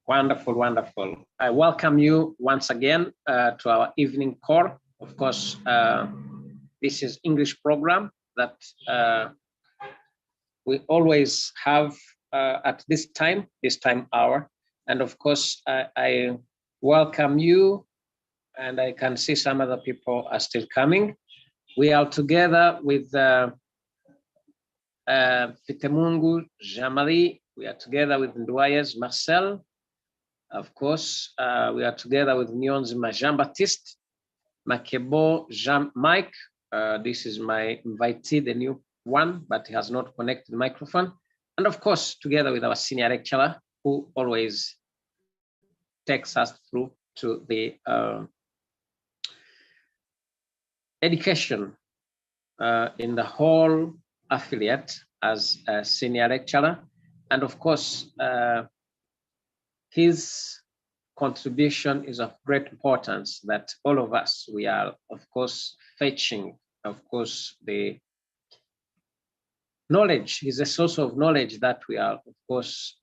Wonderful, wonderful. I welcome you once again to our evening call. Of course, this is English program that we always have at this time hour. And of course, I welcome you, and I can see some other people are still coming. We are together with Fitemungu Jamali. We are together with Nduayes Marcel. Of course, we are together with Nyonzima Jean-Baptiste, Makebo Jean Mike. This is my invitee, the new one, but he has not connected the microphone. And of course, together with our senior lecturer, who always takes us through to the education in the whole affiliate as a senior lecturer. And of course, his contribution is of great importance that all of us, we are, of course, fetching, of course, the knowledge is a source of knowledge that we are, of course,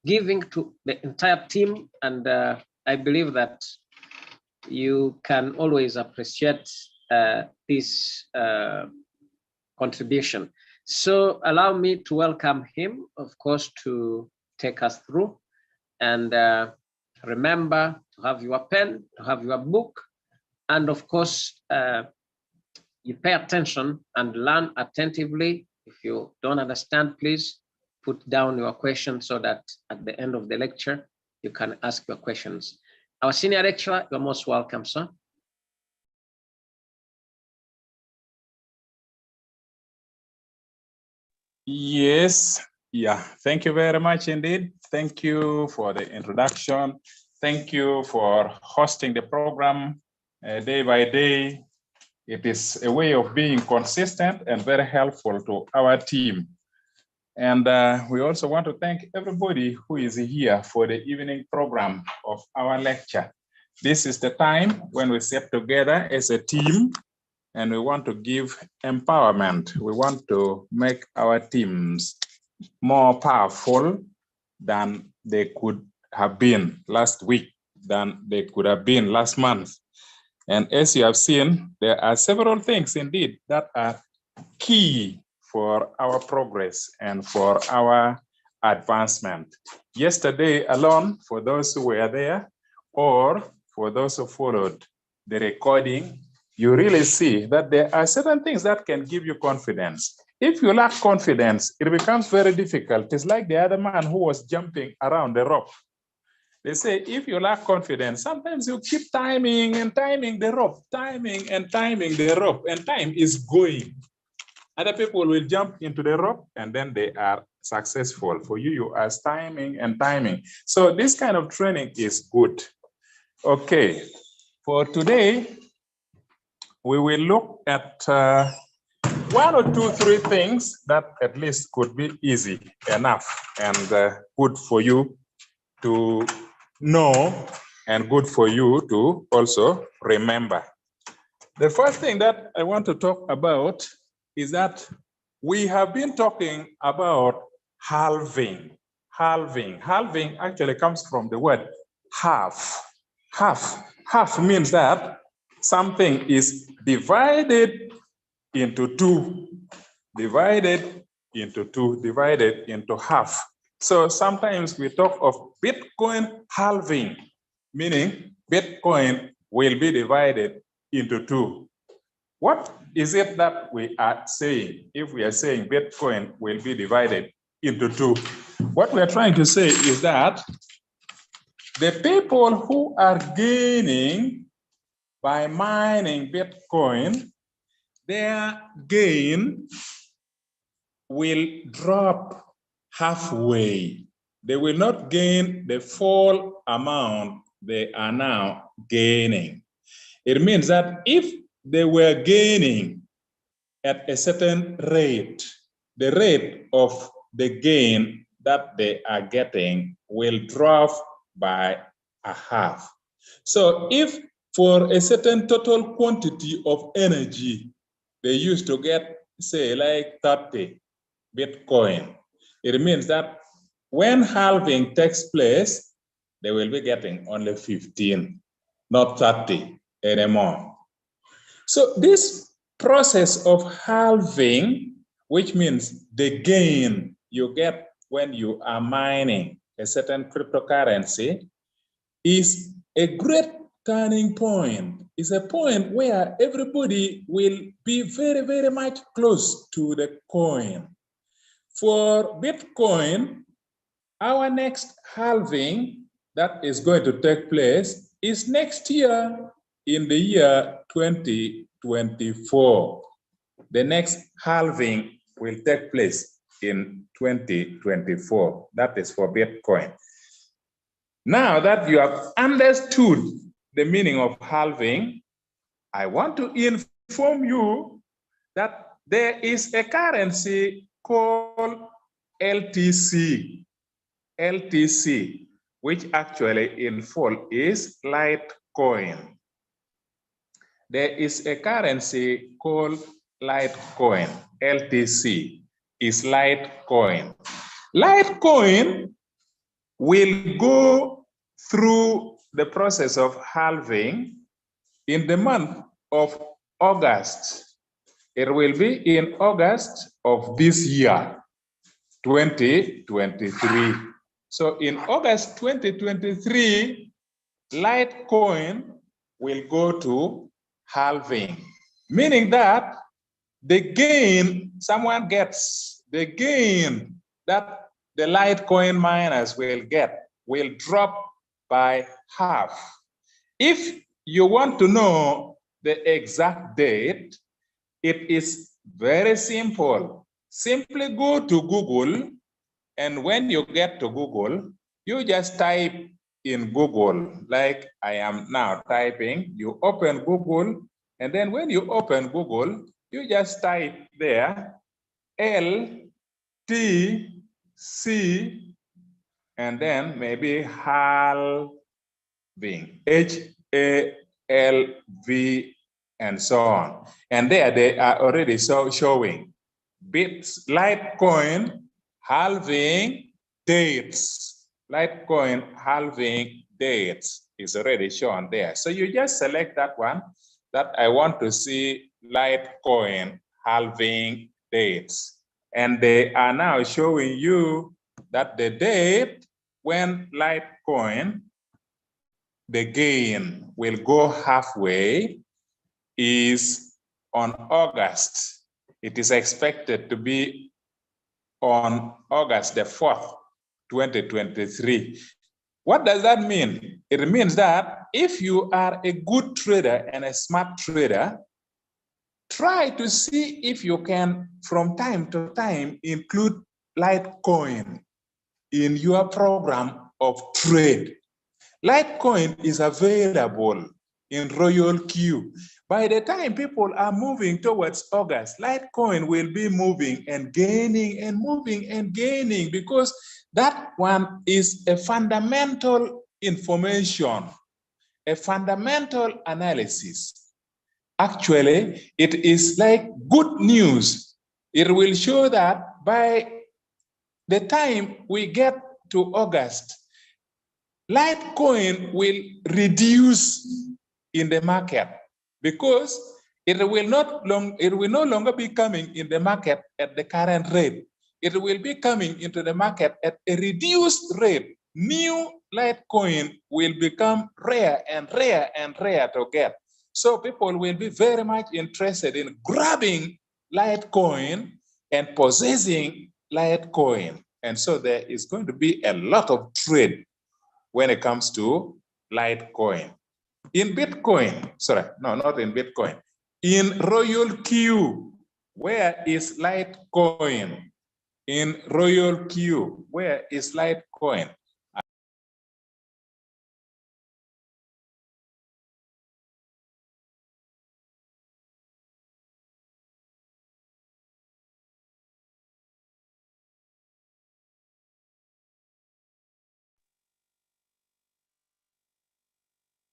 giving to the entire team. And I believe that you can always appreciate this contribution. So allow me to welcome him, of course, to take us through. And remember to have your pen, to have your book, and of course, you pay attention and learn attentively. If you don't understand, please put down your question so that at the end of the lecture, you can ask your questions. Our senior lecturer, you're most welcome, sir. Yes, yeah, thank you very much indeed. Thank you for the introduction. Thank you for hosting the program day by day. It is a way of being consistent and very helpful to our team. And we also want to thank everybody who is here for the evening program of our lecture. This is the time when we sit together as a team and we want to give empowerment. We want to make our teams more powerful than they could have been last week, than they could have been last month. And as you have seen, there are several things indeed that are key for our progress and for our advancement. Yesterday alone, for those who were there, or for those who followed the recording, you really see that there are certain things that can give you confidence. If you lack confidence, it becomes very difficult. It's like the other man who was jumping around the rope. They say, if you lack confidence, sometimes you keep timing and timing the rope, timing and timing the rope, and time is going. Other people will jump into the rope and then they are successful. For you, you are timing and timing. So this kind of training is good. Okay, for today, we will look at 1 or 2, 3 things that at least could be easy enough and good for you to know and good for you to also remember. The first thing that I want to talk about is that we have been talking about halving. Halving actually comes from the word half. Half means that something is divided into two, divided into half. So sometimes we talk of Bitcoin halving, meaning Bitcoin will be divided into two. What is it that we are saying if we are saying Bitcoin will be divided into two? What we are trying to say is that the people who are gaining by mining Bitcoin, their gain will drop halfway. They will not gain the full amount they are now gaining. It means that if they were gaining at a certain rate, the rate of the gain that they are getting will drop by a half. So if for a certain total quantity of energy, they used to get, say, like 30 Bitcoin, it means that when halving takes place, they will be getting only 15, not 30 anymore. So this process of halving, which means the gain you get when you are mining a certain cryptocurrency, is a great turning point. It's a point where everybody will be very, very much close to the coin. For Bitcoin, our next halving that is going to take place is next year in the year 2024. The next halving will take place in 2024. That is for Bitcoin. Now that you have understood the meaning of halving, I want to inform you that there is a currency called LTC. LTC, which actually in full is Litecoin. There is a currency called Litecoin. LTC is Litecoin. Litecoin will go through the process of halving in the month of August. It will be in August of this year, 2023. So in August 2023, Litecoin will go to halving, meaning that the gain someone gets, the gain that the Litecoin miners will get will drop by half. If you want to know the exact date, it is very simple. Simply go to Google, and when you get to Google, you just type in Google, like I am now typing. You open Google, and then when you open Google, you just type there LTC, and then maybe halving, HALV, and so on. And there they are already showing bits, Litecoin halving dates. Litecoin halving dates is already shown there. So you just select that one, that I want to see Litecoin halving dates. And they are now showing you that the date when Litecoin, the gain will go halfway is on August. It is expected to be on August the 4th, 2023. What does that mean? It means that if you are a good trader and a smart trader, try to see if you can, from time to time, include Litecoin in your program of trade. Litecoin is available in Royal Queue. By the time people are moving towards August, Litecoin will be moving and gaining and moving and gaining, because that one is a fundamental information, a fundamental analysis. Actually, it is like good news. It will show that by the time we get to August, Litecoin will reduce in the market, because it will no longer be coming in the market at the current rate. It will be coming into the market at a reduced rate. New Litecoin will become rare and rare and rare to get. So people will be very much interested in grabbing Litecoin and possessing Litecoin. And so there is going to be a lot of trade when it comes to Litecoin. In Bitcoin, sorry, no, not in Bitcoin, in Royal Queue, where is Litecoin? In Royal Queue, where is Litecoin?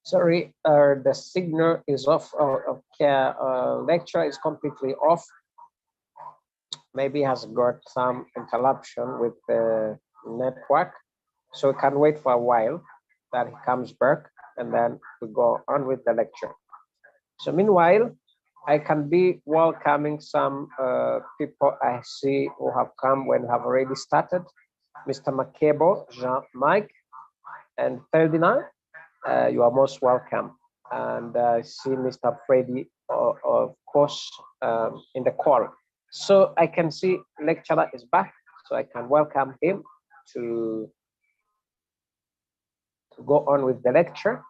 Sorry, the signal is off. Lecture is completely off. Maybe has got some interruption with the network, so we can wait for a while. that he comes back, and then we go on with the lecture. So meanwhile, I can be welcoming some people I see who have come when we have already started. Mr. Makebo, Jean-Mike, and Ferdinand, you are most welcome. And I see Mr. Freddy, of course, in the call. So I can see lecturer is back, so I can welcome him to go on with the lecture.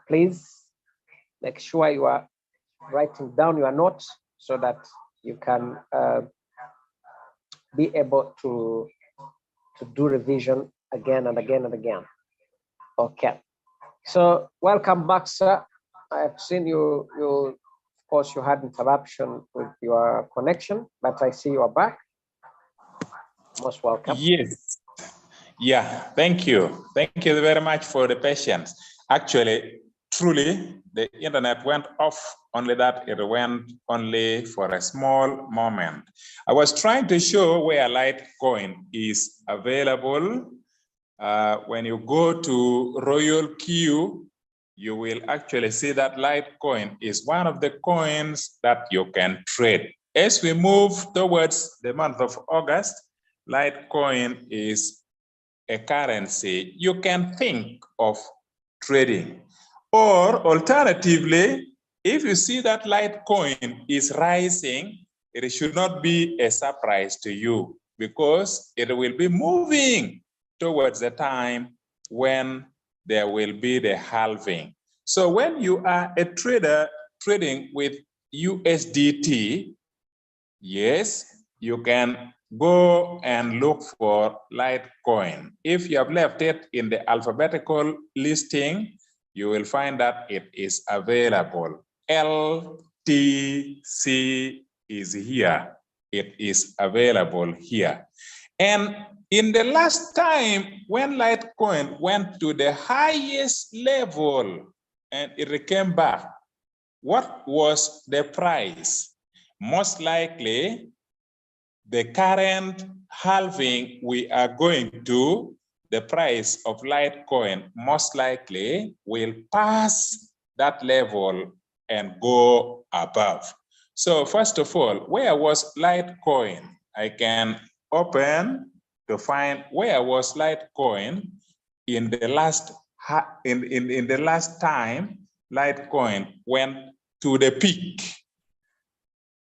Please make sure you are writing down your notes so that you can be able to do revision again and again and again. Okay, so welcome back, sir. I've seen you, of course, you had interruption with your connection, but I see you are back. Most welcome. Yes. Yeah, thank you. Thank you very much for the patience. Actually, truly, the internet went off, only that it went only for a small moment. I was trying to show where Litecoin is available. When you go to Royal Q, you will actually see that Litecoin is one of the coins that you can trade. As we move towards the month of August, Litecoin is a currency you can think of trading. Or alternatively, if you see that Litecoin is rising, it should not be a surprise to you because it will be moving towards the time when there will be the halving. So when you are a trader trading with USDT, yes, you can go and look for Litecoin. If you have left it in the alphabetical listing, you will find that it is available. LTC is here. It is available here. And in the last time when Litecoin went to the highest level and it came back, what was the price? Most likely, the current halving we are going to, the price of Litecoin most likely will pass that level and go above. So first of all, where was Litecoin? I can open to find where was Litecoin in the last in the last time Litecoin went to the peak.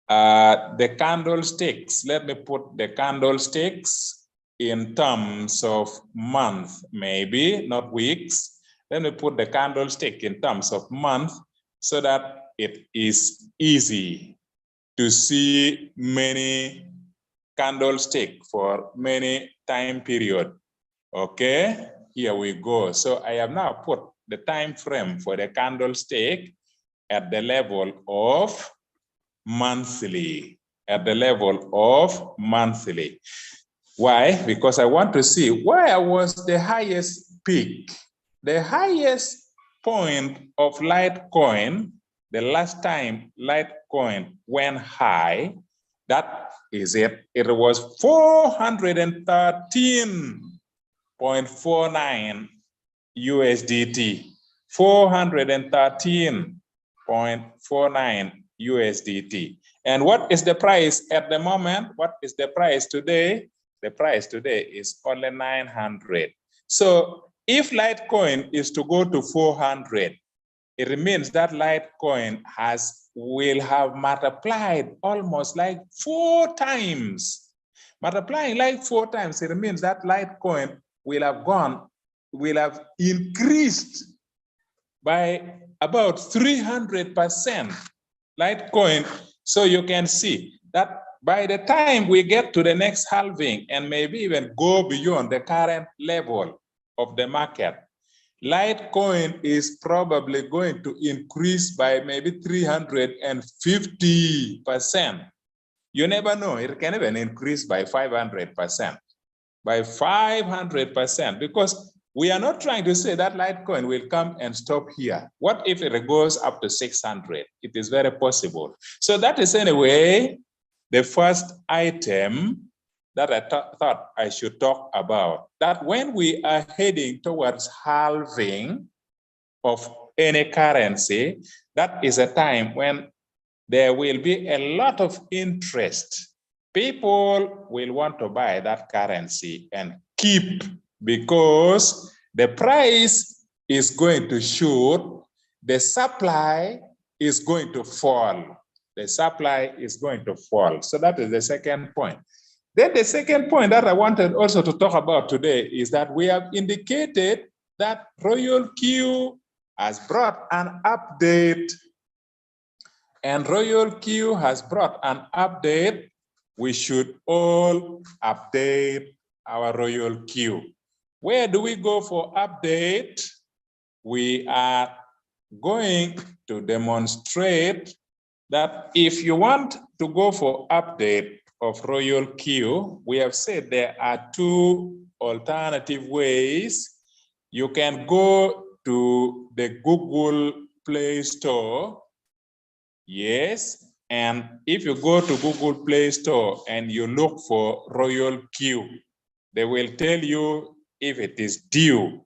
The candlesticks, let me put the candlesticks in terms of month, maybe not weeks. Let me put the candlestick in terms of month so that it is easy to see many candlesticks for many time period. Okay, here we go. So I have now put the time frame for the candlestick at the level of monthly, at the level of monthly. Why? Because I want to see where was the highest peak, the highest point of Litecoin, the last time Litecoin went high, that is it. It was 413.49 USDT, 413.49 USDT. And what is the price at the moment? What is the price today? The price today is only 900. So if Litecoin is to go to 400, it means that Litecoin will have multiplied almost like 4 times. Multiplying like 4 times, it means that Litecoin will have increased by about 300%. Litecoin, so you can see that by the time we get to the next halving and maybe even go beyond the current level of the market, Litecoin is probably going to increase by maybe 350%. You never know, it can even increase by 500%. By 500%, because we are not trying to say that Litecoin will come and stop here. What if it goes up to 600? It is very possible. So that is anyway the first item that I thought I should talk about. That when we are heading towards halving of any currency, that is a time when there will be a lot of interest. People will want to buy that currency and keep, because the price is going to shoot, the supply is going to fall. The supply is going to fall. So that is the second point. Then the second point that I wanted also to talk about today is that we have indicated that Royal Q has brought an update, and Royal Q has brought an update. We should all update our Royal Q. Where do we go for update? We are going to demonstrate that if you want to go for update of Royal Q, we have said there are two alternative ways. You can go to the Google Play Store. Yes, and if you go to Google Play Store and you look for Royal Q, they will tell you if it is due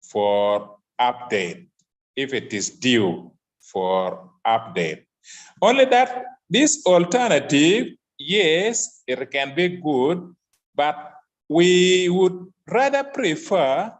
for update, if it is due for update. Only that this alternative, yes, it can be good, but we would rather prefer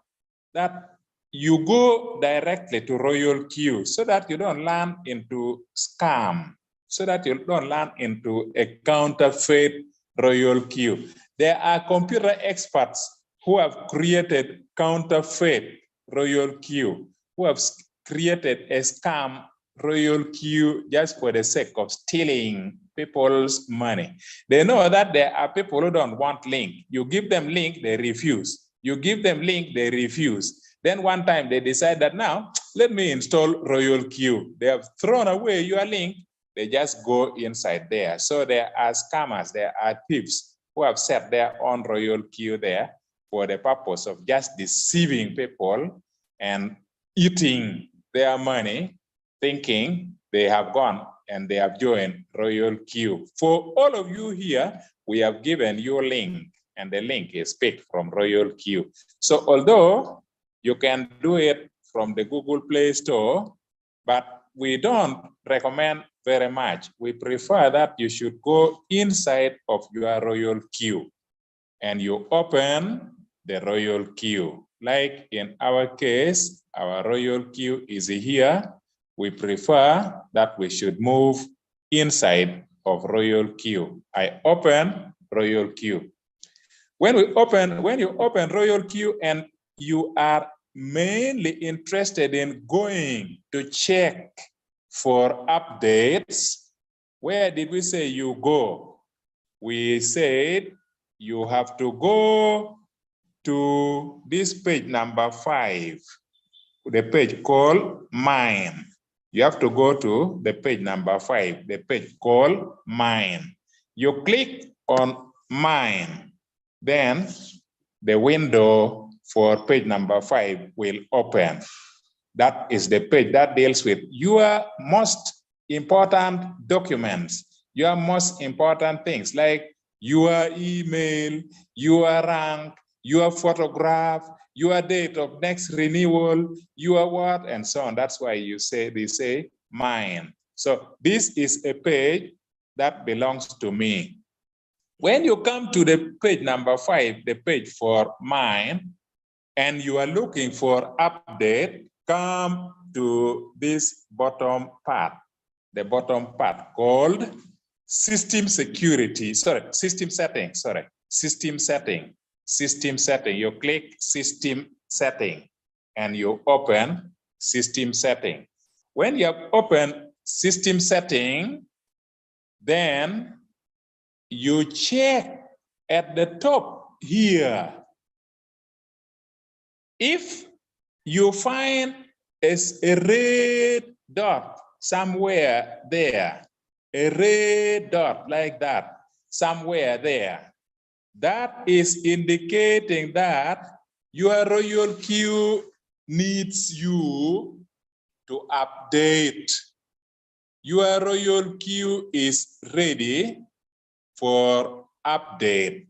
that you go directly to Royal Q so that you don't land into scam, so that you don't land into a counterfeit Royal Q. There are computer experts who have created counterfeit Royal Q, who have created a scam Royal Q just for the sake of stealing people's money. They know that there are people who don't want link. You give them link, they refuse. You give them link, they refuse. Then one time they decide that now, let me install Royal Q. They have thrown away your link. They just go inside there. So there are scammers, there are thieves who have set their own Royal Q there for the purpose of just deceiving people and eating their money, thinking they have gone and they have joined Royal Q. For all of you here, we have given you a link, and the link is picked from Royal Q. So although you can do it from the Google Play Store, but we don't recommend very much. We prefer that you should go inside of your Royal Q and you open the Royal Q. Like in our case, our Royal Q is here. We prefer that we should move inside of Royal Q. I open Royal Q. When you open Royal Q and you are mainly interested in going to check for updates, where did we say you go? We said you have to go to this page number 5, the page called Mine. You have to go to the page number 5, the page called Mine. You click on Mine, then the window for page number 5 will open. That is the page that deals with your most important documents, your most important things like your email, your rank, your photograph, your date of next renewal, your what, and so on. That's why they say mine. So this is a page that belongs to me. When you come to the page number 5, the page for mine, and you are looking for update, come to this bottom part, the bottom part called system security, system setting. You click system setting and you open system setting. When you have opened system setting, then you check at the top here. If you find a red dot somewhere there, a red dot like that, somewhere there, that is indicating that your Royal Q needs you to update. Your Royal Q is ready for update.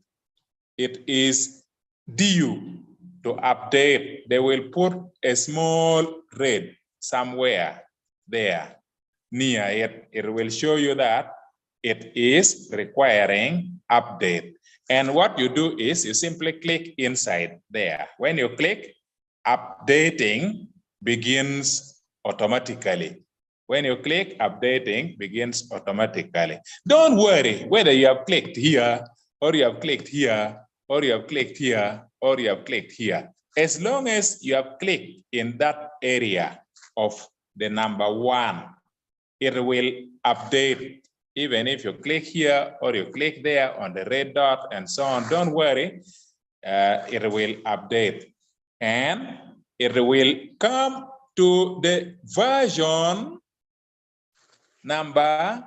it is due to update, they will put a small red somewhere there near it. It will show you that it is requiring update. And what you do is you simply click inside there. When you click, updating begins automatically. When you click, updating begins automatically. Don't worry whether you have clicked here, or you have clicked here, or you have clicked here, or you have clicked here. As long as you have clicked in that area of the number 1, it will update. Even if you click here or you click there on the red dot and so on, don't worry, it will update. And it will come to the version number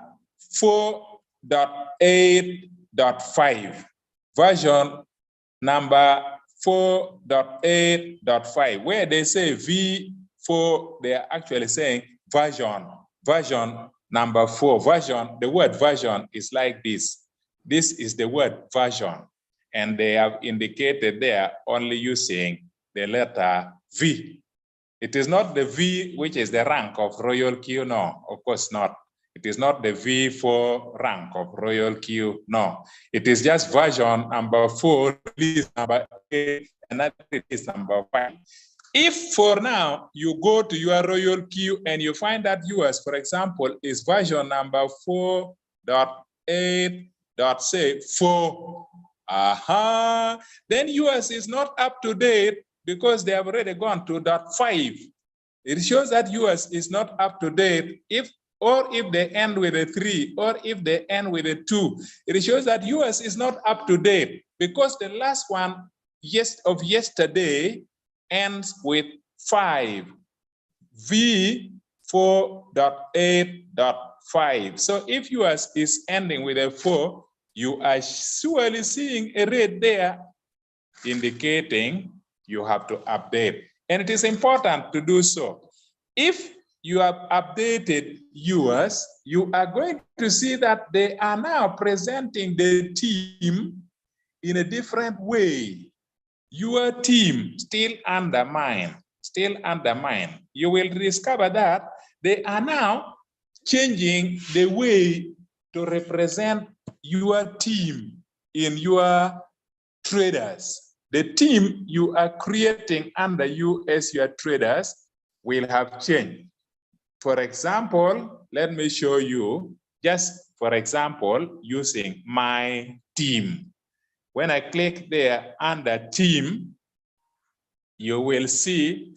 4.8.5. Version number 4.8.5, where they say V4, they are actually saying version number 4. Version, the word version is like this. This is the word version, and they have indicated there only using the letter V. It is not the V which is the rank of royal queue, no, of course not. It is not the V4 rank of royal queue, no. It is just version number 4, release number 8, and release number 5. If for now you go to your royal queue and you find that yours, for example, is version number 4.8.4, then yours is not up to date because they have already gone to .5. It shows that yours is not up to date if they end with a 3 or if they end with a 2. It shows that yours is not up to date because the last one of yesterday ends with 5, V4.8.5. So if yours is ending with a 4, you are surely seeing a red there indicating you have to update. And it is important to do so. If you have updated yours, you are going to see that they are now presenting the team in a different way. Your team still undermined. You will discover that they are now changing the way to represent your team in your traders. The team you are creating under you as your traders will have changed. For example, let me show you, just for example, using my team. When I click there under team, you will see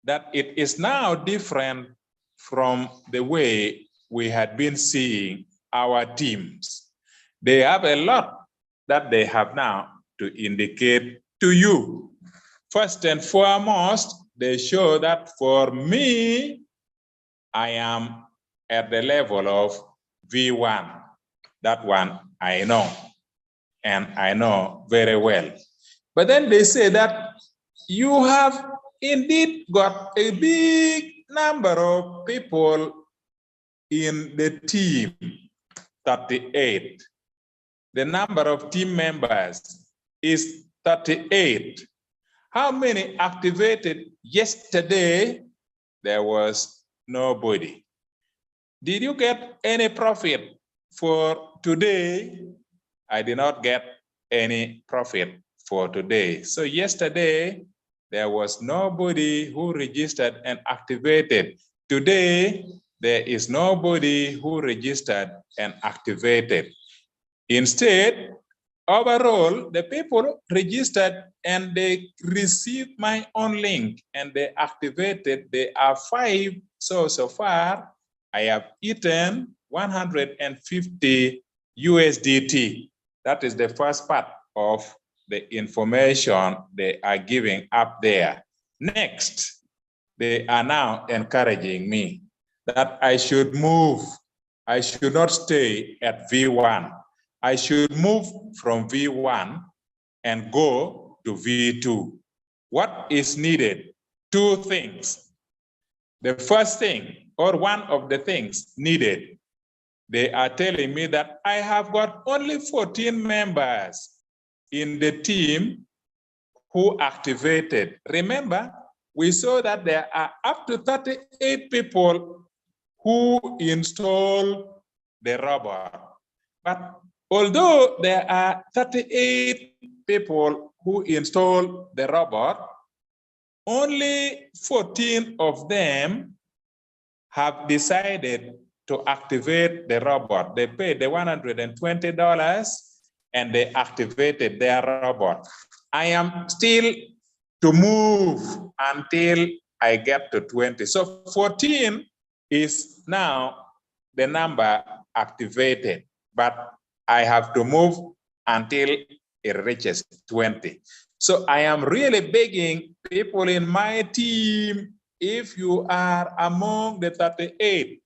that it is now different from the way we had been seeing our teams. They have a lot that they have now to indicate to you. First and foremost, they show that for me, I am at the level of V1. That one I know, and I know very well. But then they say that you have indeed got a big number of people in the team, 38. The number of team members is 38. How many activated yesterday? There was nobody. Did you get any profit for today? I did not get any profit for today. So yesterday, there was nobody who registered and activated. Today, there is nobody who registered and activated. Instead, overall, the people registered and they received my own link and they activated. There are 5. So far, I have eaten 150 USDT. That is the first part of the information they are giving up there. Next, they are now encouraging me that I should move. I should not stay at V1. I should move from V1 and go to V2. What is needed? 2 things. The first thing, or one of the things needed, they are telling me that I have got only 14 members in the team who activated. Remember, we saw that there are up to 38 people who install the robot. But although there are 38 people who install the robot, only 14 of them have decided to activate the robot. They paid the $120 and they activated their robot. I am still to move until I get to 20. So 14 is now the number activated, but I have to move until it reaches 20. So I am really begging people in my team, if you are among the 38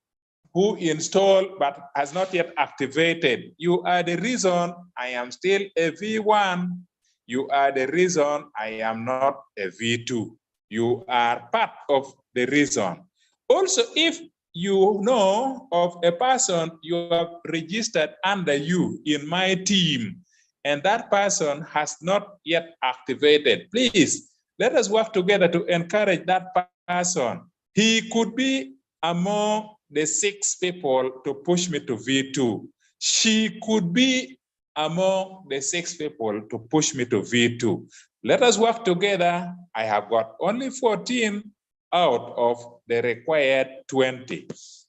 who installed but has not yet activated, you are the reason I am still a V1. You are the reason I am not a V2. You are part of the reason. Also, if you know of a person you have registered under you in my team, and that person has not yet activated, please, let us work together to encourage that person. He could be among the 6 people to push me to V2. She could be among the 6 people to push me to V2. Let us work together. I have got only 14 out of the required 20.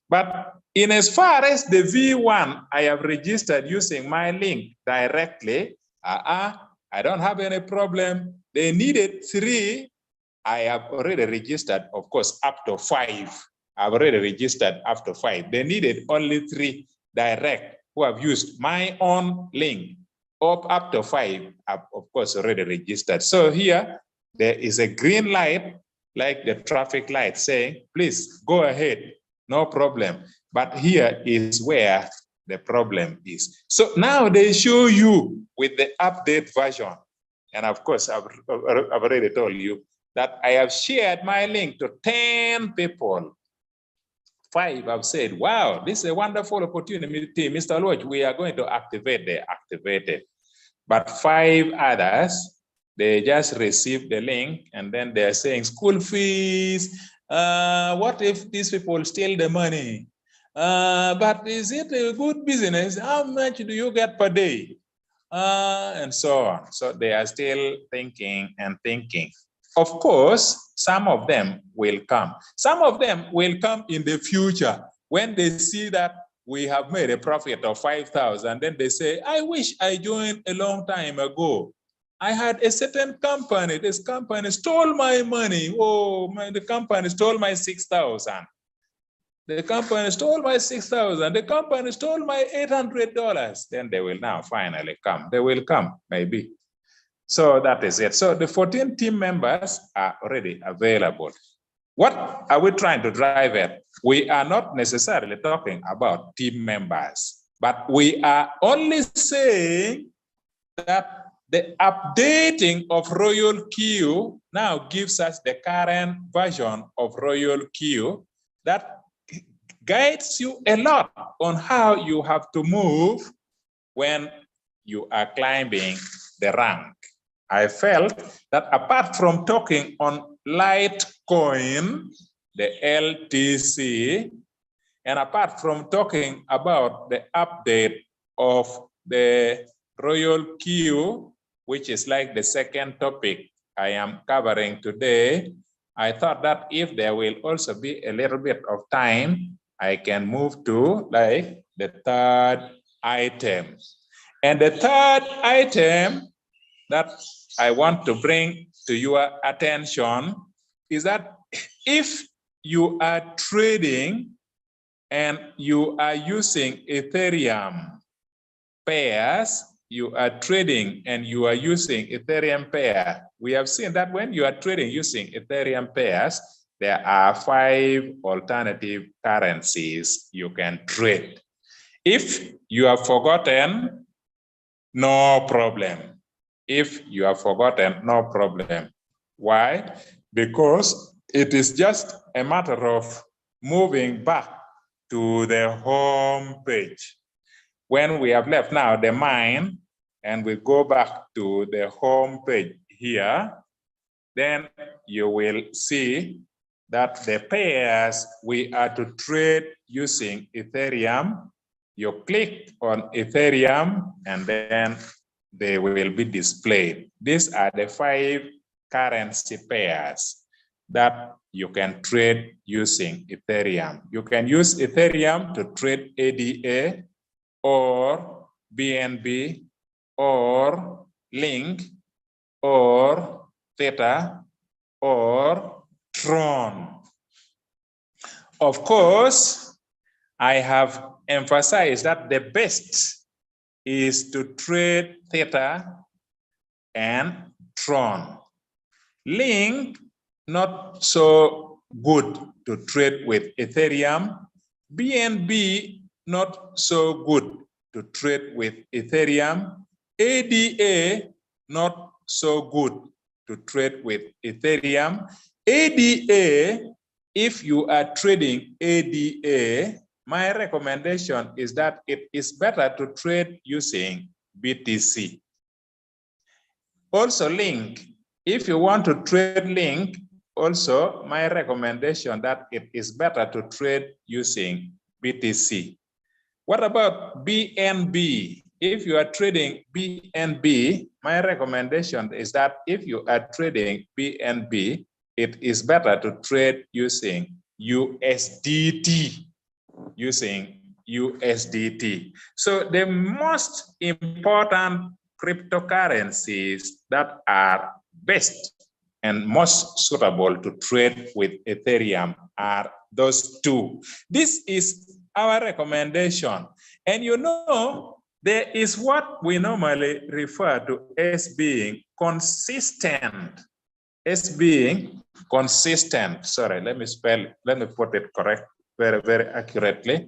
But in as far as the V1, I have registered using my link directly. I don't have any problem. They needed 3. I have already registered, of course, up to 5. I've already registered up to 5. They needed only 3 direct who have used my own link. Up to 5, I've, of course, already registered. So here, there is a green light, like the traffic light saying, please go ahead, no problem. But here is where the problem is. So now they show you with the update version. And of course, I've already told you that I have shared my link to 10 people. 5 have said, wow, this is a wonderful opportunity, Mr. Lodge, we are going to activate. They activated. But 5 others, they just received the link and then they're saying school fees. What if these people steal the money? But is it a good business? How much do you get per day? And so on. So they are still thinking and thinking. Of course, some of them will come. Some of them will come in the future when they see that we have made a profit of 5,000. Then they say, I wish I joined a long time ago. I had a certain company. This company stole my money. Oh, the company stole my 6,000. The company stole my 6,000. The company stole my $800. Then they will now finally come. They will come, maybe. So that is it. So the 14 team members are already available. What are we trying to drive at? We are not necessarily talking about team members, but we are only saying that the updating of Royal Queue now gives us the current version of Royal Queue that guides you a lot on how you have to move when you are climbing the rank. I felt that apart from talking on Litecoin, the LTC, and apart from talking about the update of the Royal Queue, which is like the second topic I am covering today, I thought that if there will also be a little bit of time, I can move to like the third item. And the third item that I want to bring to your attention is that if you are trading and you are using Ethereum pairs, you are trading and you are using Ethereum pair. We have seen that when you are trading using Ethereum pairs, there are 5 alternative currencies you can trade. If you have forgotten, no problem. If you have forgotten, no problem. Why? Because it is just a matter of moving back to the home page. When we have left now the mine, and we go back to the home page here, then you will see that the pairs we are to trade using Ethereum, you click on Ethereum and then they will be displayed. These are the 5 currency pairs that you can trade using Ethereum. You can use Ethereum to trade ADA or BNB or Link or Theta or Tron. Of course, I have emphasized that the best is to trade Theta and Tron. Link, not so good to trade with Ethereum. BNB, not so good to trade with Ethereum. ADA, not so good to trade with Ethereum. ADA, if you are trading ADA, my recommendation is that it is better to trade using BTC. Also Link, if you want to trade Link, also my recommendation that it is better to trade using BTC. What about BNB? If you are trading BNB, my recommendation is that if you are trading BNB, it is better to trade using USDT. So the most important cryptocurrencies that are best and most suitable to trade with Ethereum are those 2. This is our recommendation. And you know, there is what we normally refer to as being consistent. As being consistent. Sorry, let me put it correct, very, very accurately,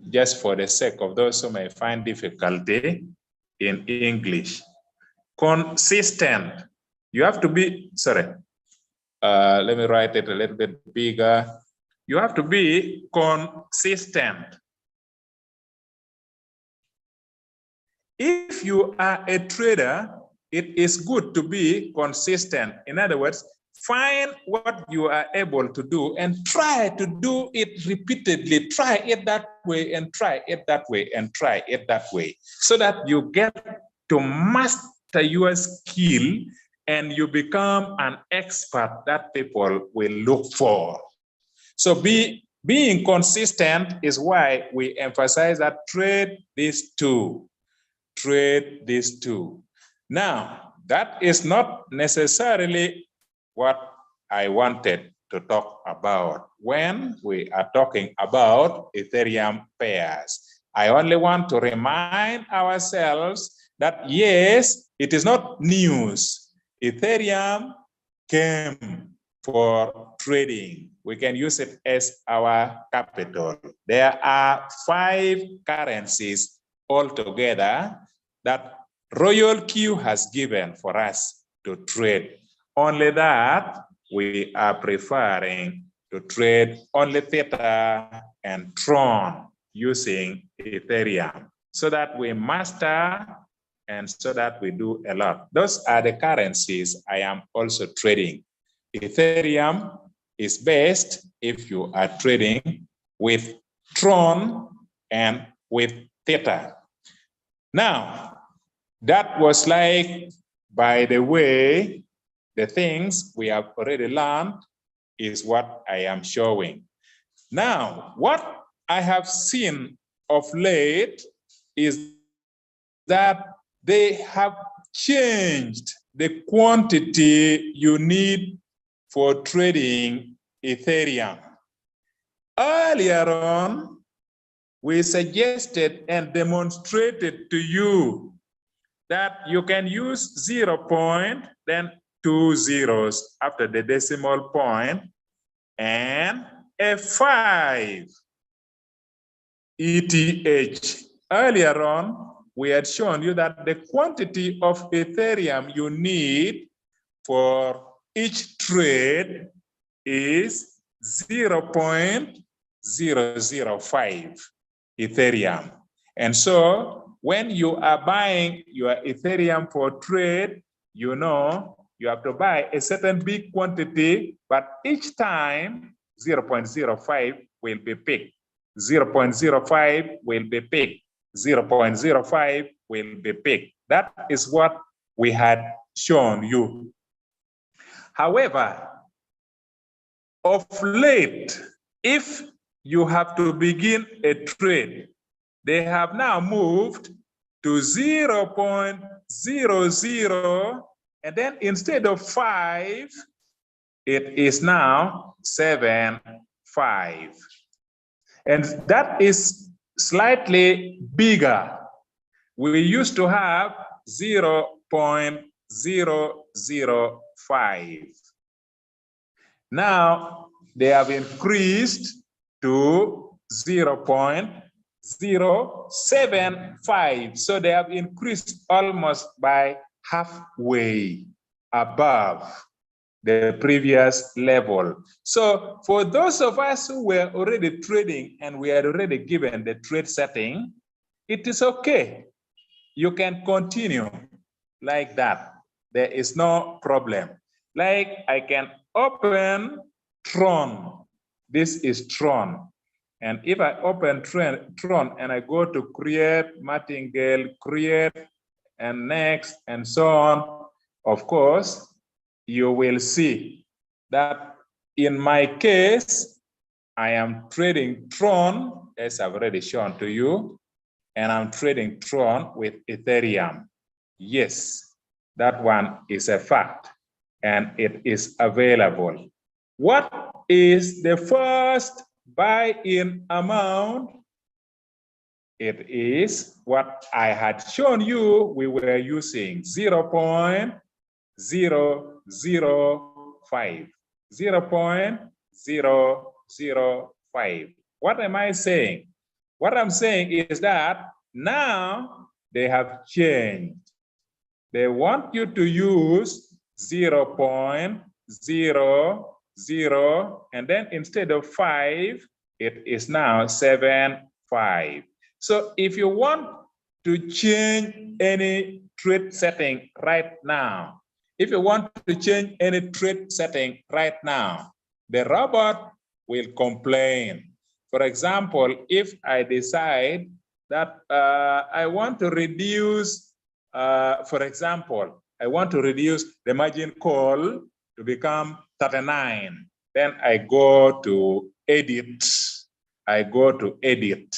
just for the sake of those who may find difficulty in English. Consistent. You have to be, sorry, let me write it a little bit bigger. You have to be consistent. If you are a trader, it is good to be consistent. In other words, find what you are able to do and try to do it repeatedly. Try it that way and try it that way and try it that way, so that you get to master your skill and you become an expert that people will look for. So being consistent is why we emphasize that trade these 2. Trade these 2. Now, that is not necessarily what I wanted to talk about when we are talking about Ethereum pairs. I only want to remind ourselves that yes, it is not news. Ethereum came for trading. We can use it as our capital. There are 5 currencies altogether that Royal Q has given for us to trade. Only that we are preferring to trade only Theta and Tron using Ethereum, so that we master and so that we do a lot. Those are the currencies I am also trading. Ethereum is best if you are trading with Tron and with Theta. Now, that was like, by the way, the things we have already learned is what I am showing. Now, what I have seen of late is that they have changed the quantity you need for trading Ethereum. Earlier on, we suggested and demonstrated to you that you can use 0 point, then 2 zeros after the decimal point, and a 5 ETH. Earlier on, we had shown you that the quantity of Ethereum you need for each trade is 0.005 Ethereum. And so when you are buying your Ethereum for trade, you know, you have to buy a certain big quantity, but each time 0.05 will be picked. 0.05 will be picked. 0.05 will be picked. That is what we had shown you. However, of late, if you have to begin a trade, they have now moved to 0.00, and then instead of 5, it is now 7.5. And that is slightly bigger. We used to have 0.005. Now they have increased to 0.075. So they have increased almost by halfway above the previous level. So for those of us who were already trading and we had already given the trade setting, it is okay. You can continue like that. There is no problem. Like I can open Tron. This is Tron. And if I open Tron and I go to create, martingale, create, and next, and so on, of course, you will see that in my case, I am trading Tron, as I've already shown to you, and I'm trading Tron with Ethereum. Yes, that one is a fact, and it is available. What is the first buy-in amount? It is what I had shown you. We were using 0.005. 0.005. What am I saying? What I'm saying is that now they have changed. They want you to use 0.00, and then instead of 5, it is now 7.5. So if you want to change any trade setting right now, if you want to change any trade setting right now, the robot will complain. For example, if I decide that I want to reduce, for example, I want to reduce the margin call to become 39, then I go to edit. I go to edit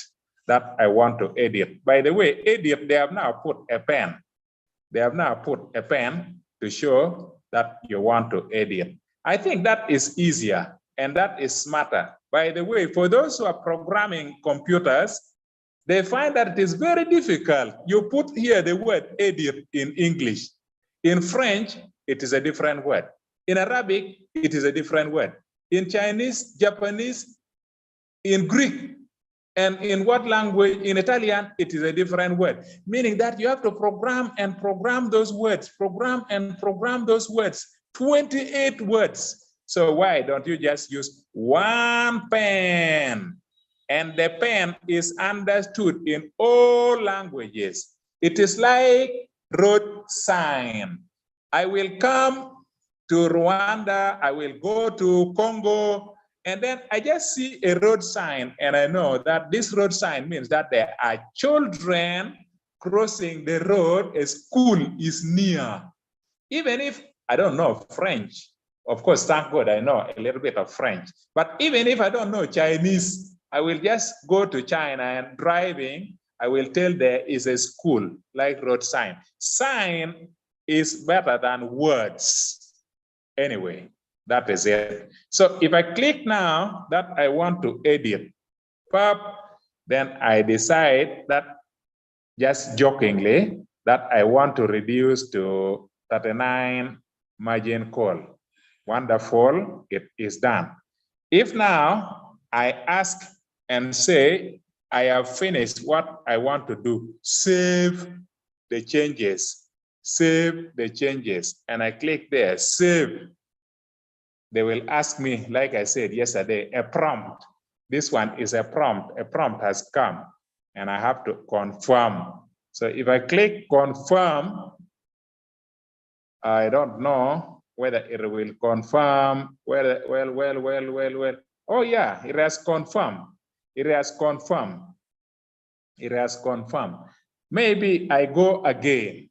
that I want to edit. By the way, edit, they have now put a pen. They have now put a pen to show that you want to edit. I think that is easier and that is smarter. By the way, for those who are programming computers, they find that it is very difficult. You put here the word edit in English. In French, it is a different word. In Arabic, it is a different word. In Chinese, Japanese, in Greek, and in what language? In Italian, it is a different word, meaning that you have to program and program those words, program and program those words, 28 words. So why don't you just use one pen? And the pen is understood in all languages. It is like road sign. I will come to Rwanda, I will go to Congo, and then I just see a road sign and I know that this road sign means that there are children crossing the road, a school is near. Even if I don't know French, of course, thank God I know a little bit of French, but even if I don't know Chinese, I will just go to China and driving, I will tell there is a school, like road sign. Sign is better than words. Anyway, that is it. So if I click now that I want to edit, then I decide that just jokingly that I want to reduce to 39 margin call. Wonderful, it is done. If now I ask and say, I have finished what I want to do, save the changes, save the changes, and I click there, save. They will ask me, like I said yesterday, a prompt. This one is a prompt. A prompt has come, and I have to confirm. So if I click confirm, I don't know whether it will confirm, well. Oh yeah, it has confirmed. It has confirmed. It has confirmed. Maybe I go again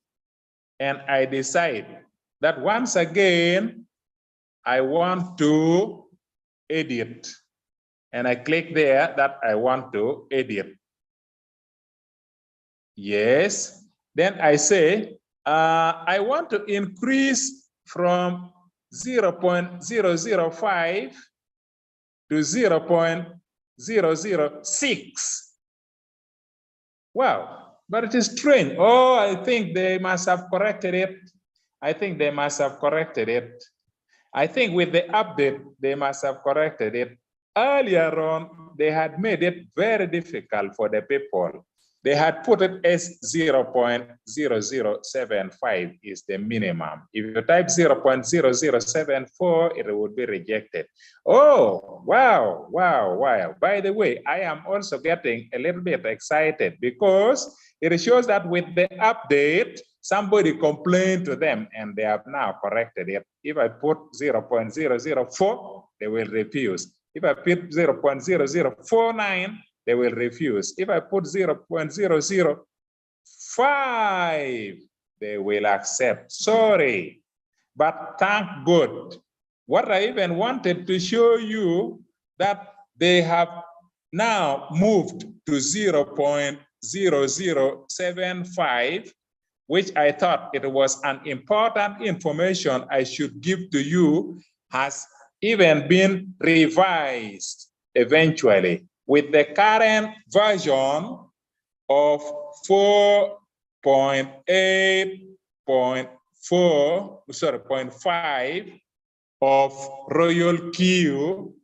and I decide that once again, I want to edit. And I click there that I want to edit. Yes. Then I say, I want to increase from 0.005 to 0.006. Wow, but it is strange. Oh, I think they must have corrected it. I think they must have corrected it. I think with the update, they must have corrected it. Earlier on, they had made it very difficult for the people. They had put it as 0.0075 is the minimum. If you type 0.0074, it would be rejected. Oh, wow, wow, wow. By the way, I am also getting a little bit excited because it shows that with the update, somebody complained to them and they have now corrected it. If I put 0.004, they will refuse. If I put 0.0049, they will refuse. If I put 0.005, they will accept. Sorry, but thank God. What I even wanted to show you that they have now moved to 0.0075, which I thought it was an important information I should give to you, has even been revised eventually with the current version of 0.5 of Royal Q.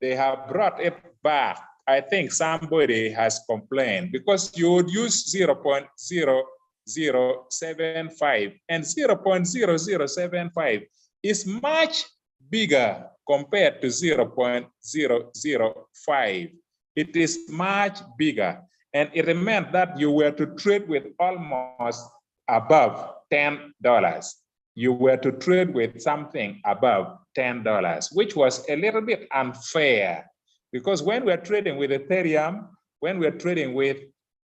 They have brought it back. I think somebody has complained because you would use 0.0075 and 0.0075 is much bigger compared to 0.005. It is much bigger. And it meant that you were to trade with almost above $10. You were to trade with something above $10, which was a little bit unfair because when we're trading with Ethereum, when we're trading with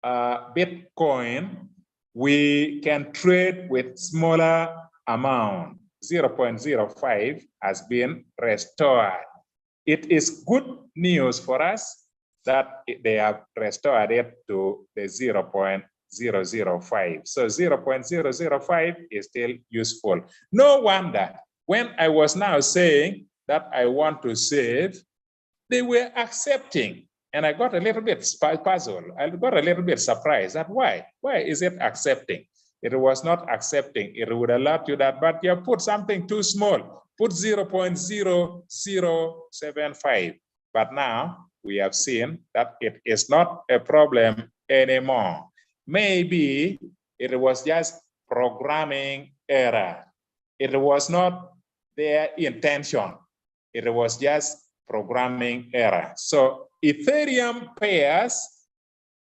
Bitcoin, we can trade with smaller amount. 0.05 has been restored. It is good news for us that they have restored it to the 0.005. So 0.005 is still useful. No wonder when I was now saying that I want to save, they were accepting. And I got a little bit puzzled. I got a little bit surprised that why? Why is it accepting? It was not accepting. It would allow you that, but you put something too small. Put 0.0075. But now we have seen that it is not a problem anymore. Maybe it was just programming error. It was not their intention. It was just programming error. So Ethereum pairs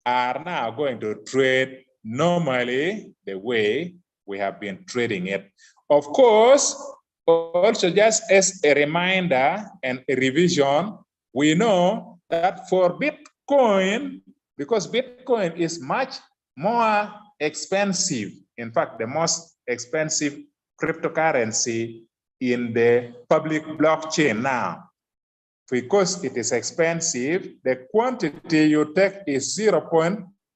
are now going to trade normally the way we have been trading it. Of course, also just as a reminder and a revision, we know that for Bitcoin, because Bitcoin is much more expensive, in fact, the most expensive cryptocurrency in the public blockchain now. Because it is expensive, the quantity you take is 0.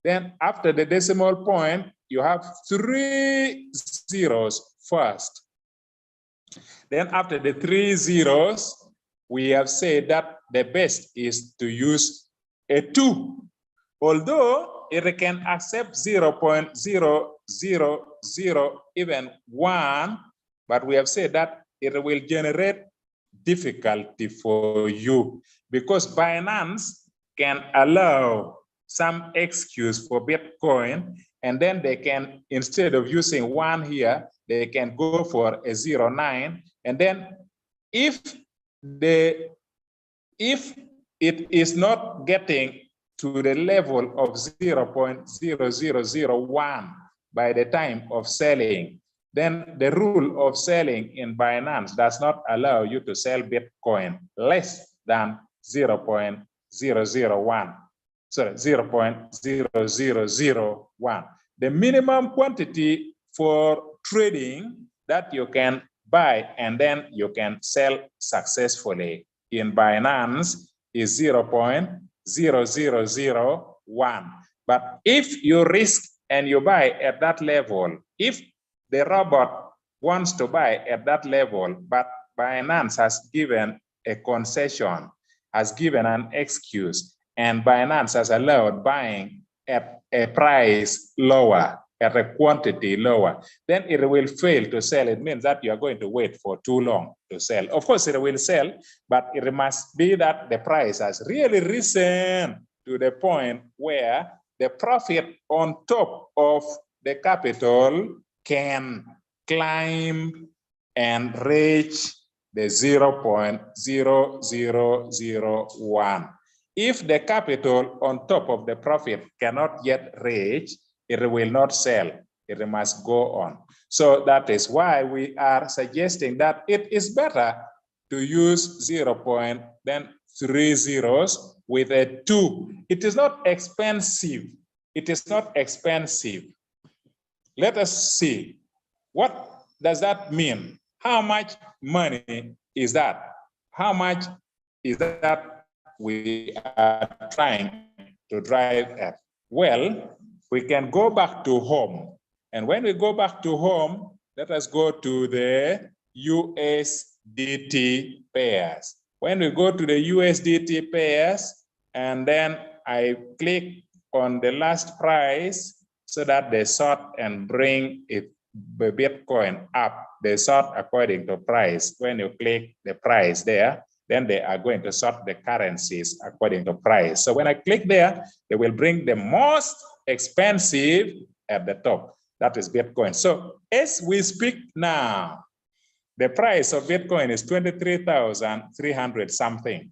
Then after the decimal point, you have 3 zeros first. Then after the 3 zeros, we have said that the best is to use a 2. Although it can accept 0.000, even 1, but we have said that it will generate difficulty for you because Binance can allow some excuse for Bitcoin, and then they can, instead of using 1 here, they can go for a 0.9, and then if it is not getting to the level of 0.0001 by the time of selling, then the rule of selling in Binance does not allow you to sell Bitcoin less than 0.001. Sorry, 0.0001. The minimum quantity for trading that you can buy and then you can sell successfully in Binance is 0.0001. But if you risk and you buy at that level, if the robot wants to buy at that level, but Binance has given a concession, has given an excuse, and Binance has allowed buying at a price lower, at a quantity lower, then it will fail to sell. It means that you are going to wait for too long to sell. Of course, it will sell, but it must be that the price has really risen to the point where the profit on top of the capital can climb and reach the 0.0001. If the capital on top of the profit cannot yet reach, it will not sell. It must go on. So that is why we are suggesting that it is better to use 0.30 with a 2. It is not expensive. It is not expensive. Let us see. What does that mean? How much money is that? How much is that we are trying to drive at? Well, we can go back to home. And when we go back to home, let us go to the USDT pairs. When we go to the USDT pairs, and then I click on the last price so that they sort and bring it, the Bitcoin up. They sort according to price. When you click the price there, then they are going to sort the currencies according to price. So when I click there, they will bring the most expensive at the top. That is Bitcoin. So as we speak now, the price of Bitcoin is 23,300 something.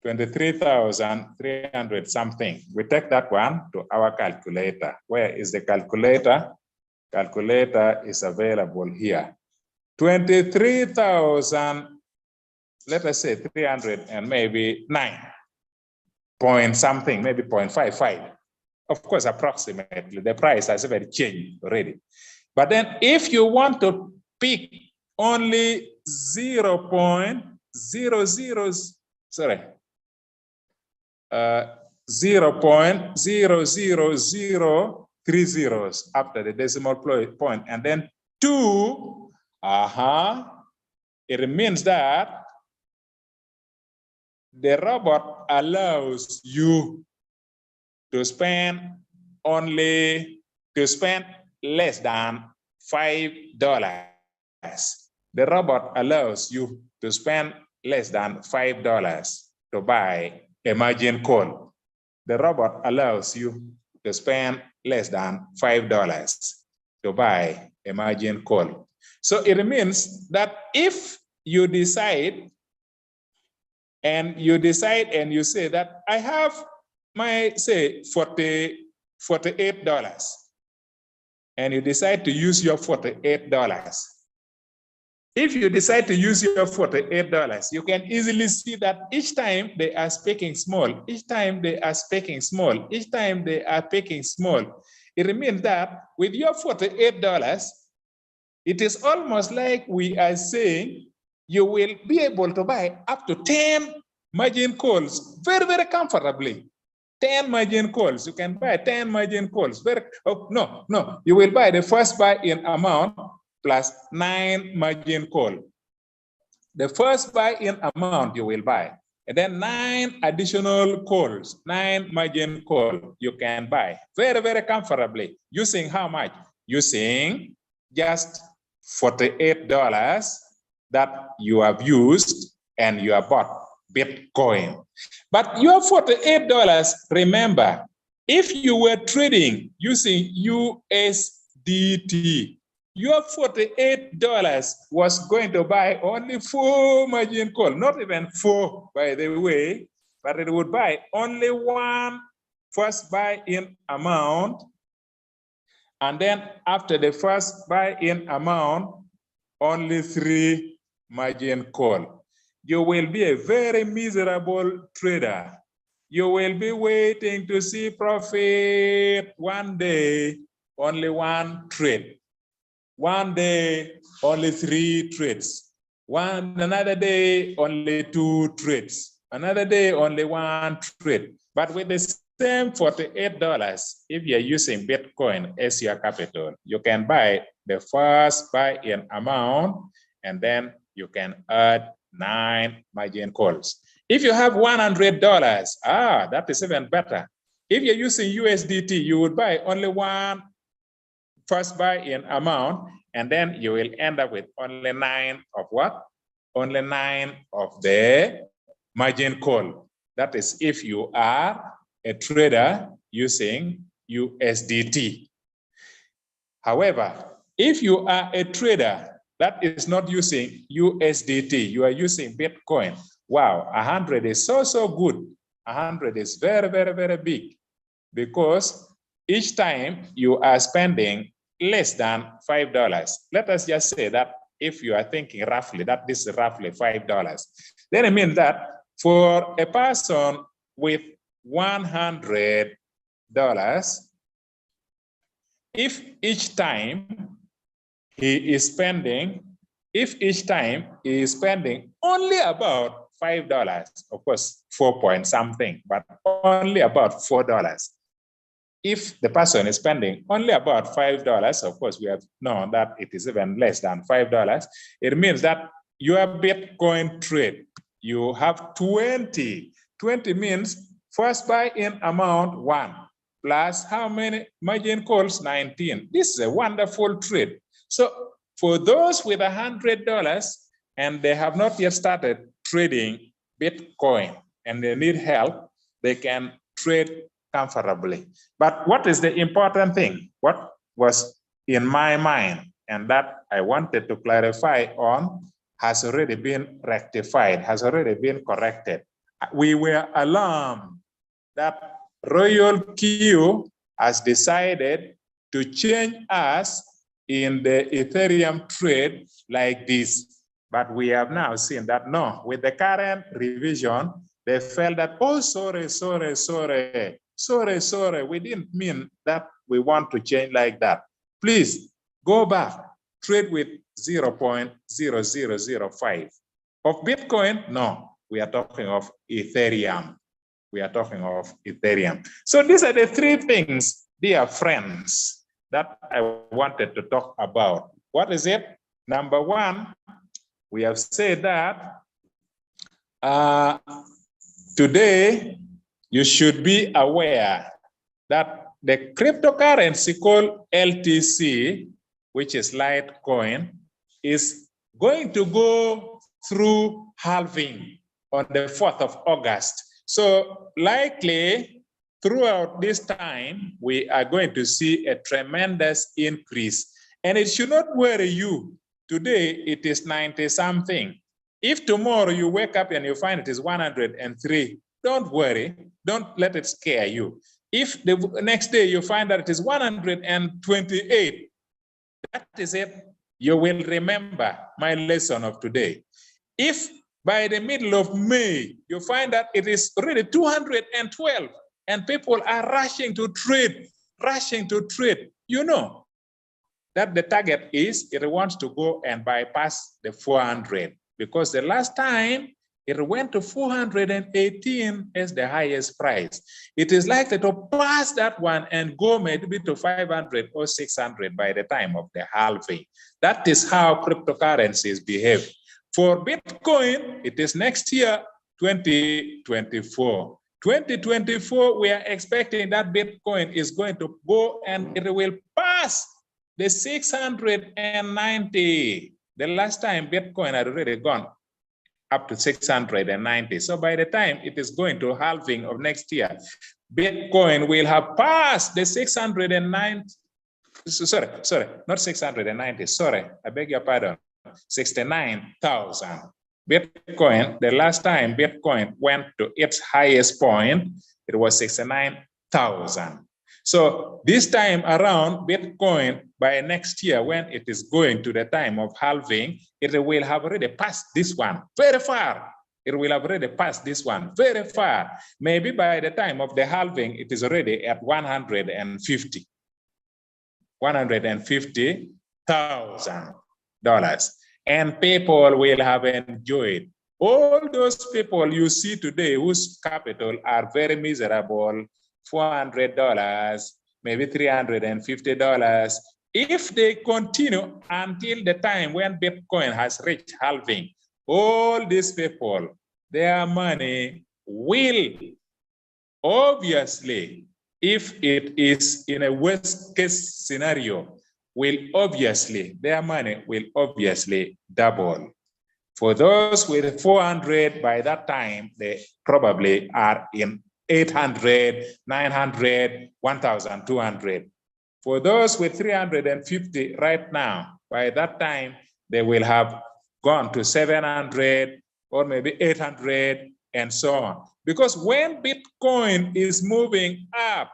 23,300 something. We take that one to our calculator. Where is the calculator? Calculator is available here. 23,000, let us say 300 and maybe 9 point something, maybe 0.55. Of course, approximately. The price has already changed already. But then if you want to pick only 0.00, sorry, 0.00030 zeros after the decimal point, and then 2, it means that the robot allows you to spend less than $5. The robot allows you to spend less than $5 to buy a margin call. The robot allows you to spend less than $5 to buy a margin call. So it means that if you decide and you say that I have my, say, $48, and you decide to use your $48. If you decide to use your $48, you can easily see that each time they are speaking small, each time they are speaking small, each time they are picking small. It means that with your $48, it is almost like we are saying you will be able to buy up to 10 margin calls very, very comfortably. 10 margin calls. You can buy 10 margin calls. You will buy the first buy-in amount plus 9 margin call. The first buy-in amount you will buy, and then 9 additional calls, 9 margin call you can buy very, very comfortably. Using how much? Using just $48 that you have used and you have bought Bitcoin. But your $48, remember, if you were trading using USDT, your $48 was going to buy only 4 margin call, not even 4, by the way, but it would buy only 1 first buy-in amount, and then after the first buy-in amount, only 3 margin call. You will be a very miserable trader. You will be waiting to see profit one day, only 1 trade. One day, only 3 trades. Another day, only 2 trades. Another day, only 1 trade. But with the same $48, if you're using Bitcoin as your capital, you can buy the first buy-in amount, and then you can add 9 margin calls. If you have $100, that is even better. If you're using USDT, you would buy only 1 first buy-in amount, and then you will end up with only 9 of what? Only 9 of the margin call. That is if you are a trader using USDT. However, if you are a trader that is not using USDT, you are using Bitcoin, wow, 100 is so good. 100 is very, very, very big, because each time you are spending less than $5. Let us just say that if you are thinking roughly, that this is roughly $5, then it means that for a person with $100, if each time he is spending only about $5, of course, 4 point something, but only about $4. If the person is spending only about $5, of course, we have known that it is even less than $5. It means that your Bitcoin trade, you have 20. 20 means first buy-in amount 1 plus how many margin calls? 19. This is a wonderful trade. So for those with $100 and they have not yet started trading Bitcoin and they need help, they can trade comfortably. But what is the important thing? What was in my mind and that I wanted to clarify on has already been rectified, has already been corrected. We were alarmed that Royal Q has decided to change us in the Ethereum trade like this. But we have now seen that no, with the current revision, they felt that, oh, sorry, we didn't mean that we want to change like that. Please go back, trade with 0.0005. Of Bitcoin, no, we are talking of Ethereum. We are talking of Ethereum. So these are the 3 things, dear friends, that I wanted to talk about. What is it? Number 1, we have said that today you should be aware that the cryptocurrency called LTC, which is Litecoin, is going to go through halving on the 4th of August. So likely throughout this time, we are going to see a tremendous increase. And it should not worry you. Today, it is 90 something. If tomorrow you wake up and you find it is 103, don't worry. Don't let it scare you. If the next day you find that it is 128, that is it. You will remember my lesson of today. If by the middle of May, you find that it is already 212 and people are rushing to trade, you know that the target is it wants to go and bypass the 400, because the last time it went to 418 as the highest price. It is likely to pass that one and go maybe to 500 or 600 by the time of the halving. That is how cryptocurrencies behave. For Bitcoin, it is next year, 2024. 2024, we are expecting that Bitcoin is going to go and it will pass the 690. The last time Bitcoin had already gone up to 690. So by the time it is going to halving of next year, Bitcoin will have passed the 690. Sorry, not 690. Sorry, I beg your pardon. 69,000. Bitcoin, the last time Bitcoin went to its highest point, it was 69,000. thousand. So this time around, Bitcoin, by next year, when it is going to the time of halving, it will have already passed this one very far. It will have already passed this one very far. Maybe by the time of the halving, it is already at 150,000 dollars, and people will have enjoyed. All those people you see today whose capital are very miserable, $400, maybe $350. If they continue until the time when Bitcoin has reached halving, all these people, their money will obviously, if it is in a worst case scenario, their money will obviously double. For those with 400, by that time, they probably are in 800, 900, 1,200. For those with 350 right now, by that time, they will have gone to 700 or maybe 800 and so on. Because when Bitcoin is moving up,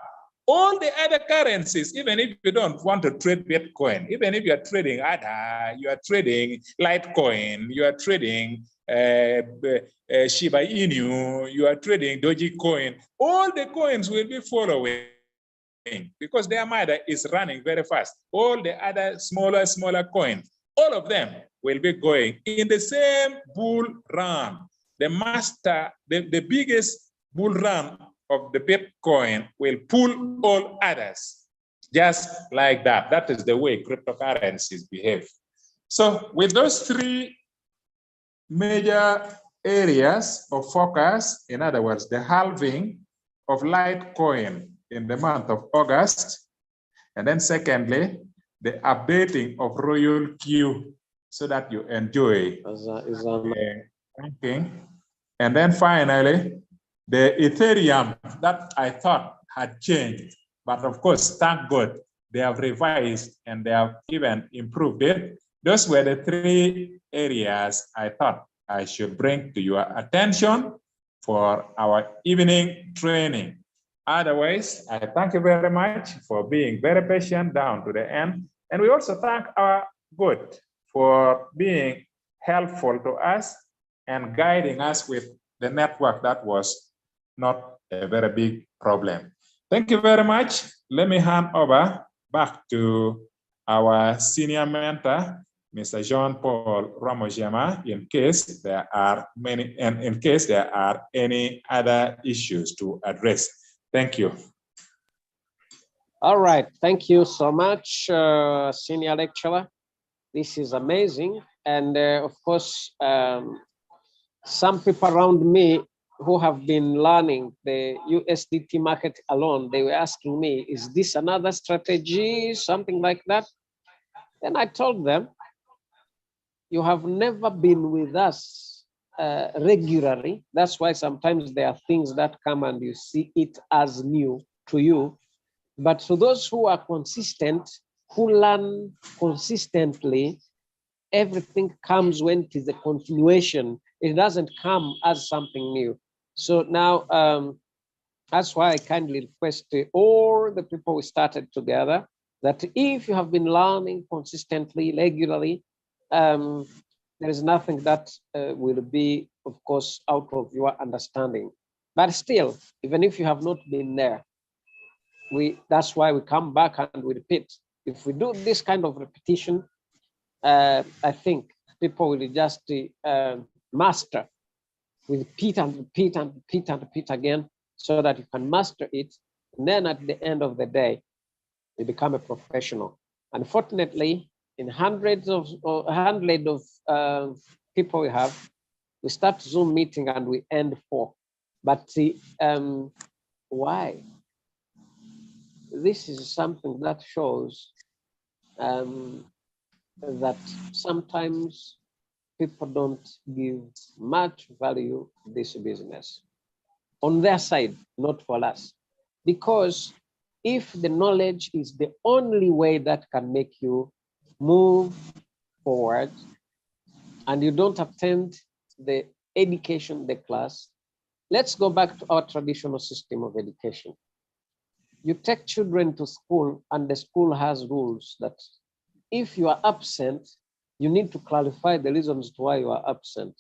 all the other currencies, even if you don't want to trade Bitcoin, even if you are trading ADA, you are trading Litecoin, you are trading Shiba Inu, you are trading Dogecoin, all the coins will be following because their mother is running very fast. All the other smaller coins, all of them will be going in the same bull run. The master, the biggest bull run of the Bitcoin will pull all others, just like that. That is the way cryptocurrencies behave. So with those three major areas of focus, in other words, the halving of Litecoin in the month of August, and then secondly, the updating of Royal Q so that you enjoy banking. And then finally, the Ethereum that I thought had changed, but of course, thank God, they have revised and they have even improved it. Those were the three areas I thought I should bring to your attention for our evening training. Otherwise, I thank you very much for being very patient down to the end. And we also thank our God for being helpful to us and guiding us with the network that was not a very big problem. Thank you very much. Let me hand over back to our senior mentor, Mr. Jean-Paul Ramojema, in case there are any other issues to address. Thank you. All right, thank you so much, senior lecturer. This is amazing. And of course, some people around me who have been learning the USDT market alone, they were asking me, is this another strategy, something like that? And I told them, you have never been with us regularly. That's why sometimes there are things that come and you see it as new to you. But to those who are consistent, who learn consistently, everything comes when it is a continuation. It doesn't come as something new. So now, that's why I kindly request all the people we started together that if you have been learning consistently, regularly, there is nothing that will be, of course, out of your understanding. But still, even if you have not been there, that's why we come back and we repeat. If we do this kind of repetition, I think people will just master. We repeat and repeat and repeat and repeat again so that you can master it. And then at the end of the day, you become a professional. Unfortunately, in hundreds of people we have, we start Zoom meeting and we end 4. But why? This is something that shows that sometimes people don't give much value to this business on their side, not for us. Because if the knowledge is the only way that can make you move forward and you don't attend the education, the class, let's go back to our traditional system of education. you take children to school and the school has rules that if you are absent, you need to clarify the reasons why you are absent.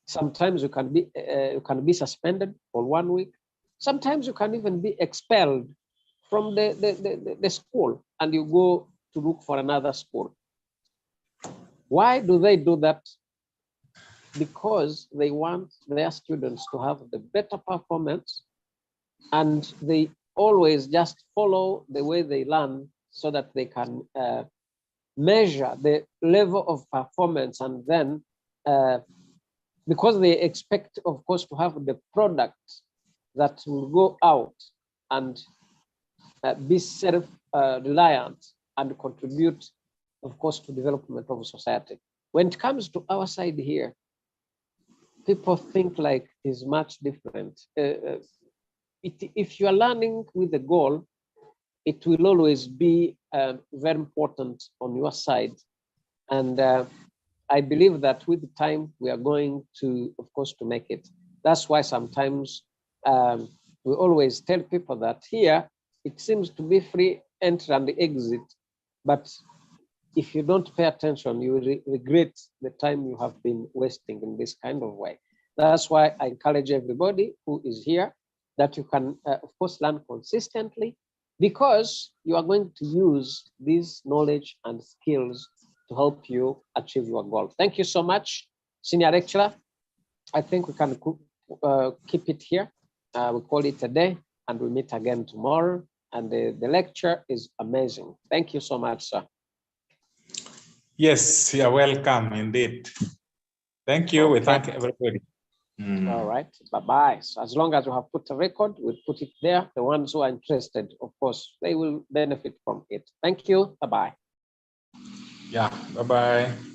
Sometimes you can be suspended for 1 week. Sometimes you can even be expelled from the school and you go to look for another school. Why do they do that? Because they want their students to have the better performance, and they always just follow the way they learn so that they can measure the level of performance, and then because they expect, of course, to have the product that will go out and be self-reliant and contribute, of course, to development of society. When it comes to our side here, people think like it's much different. If you are learning with a goal, it will always be very important on your side. And I believe that with time, we are going to, of course, to make it. That's why sometimes we always tell people that here, it seems to be free entry and exit, but if you don't pay attention, you will regret the time you have been wasting in this kind of way. That's why I encourage everybody who is here that you can, of course, learn consistently, because you are going to use this knowledge and skills to help you achieve your goal. Thank you so much, Senior Lecturer. I think we can keep it here. We call it a day, and we meet again tomorrow. And the lecture is amazing. Thank you so much, sir. Yes, you're welcome indeed. Thank you. Okay. We thank everybody. All right. Bye-bye. So as long as you have put a record, we'll put it there. The ones who are interested, of course, they will benefit from it. Thank you. Bye-bye. Yeah. Bye-bye.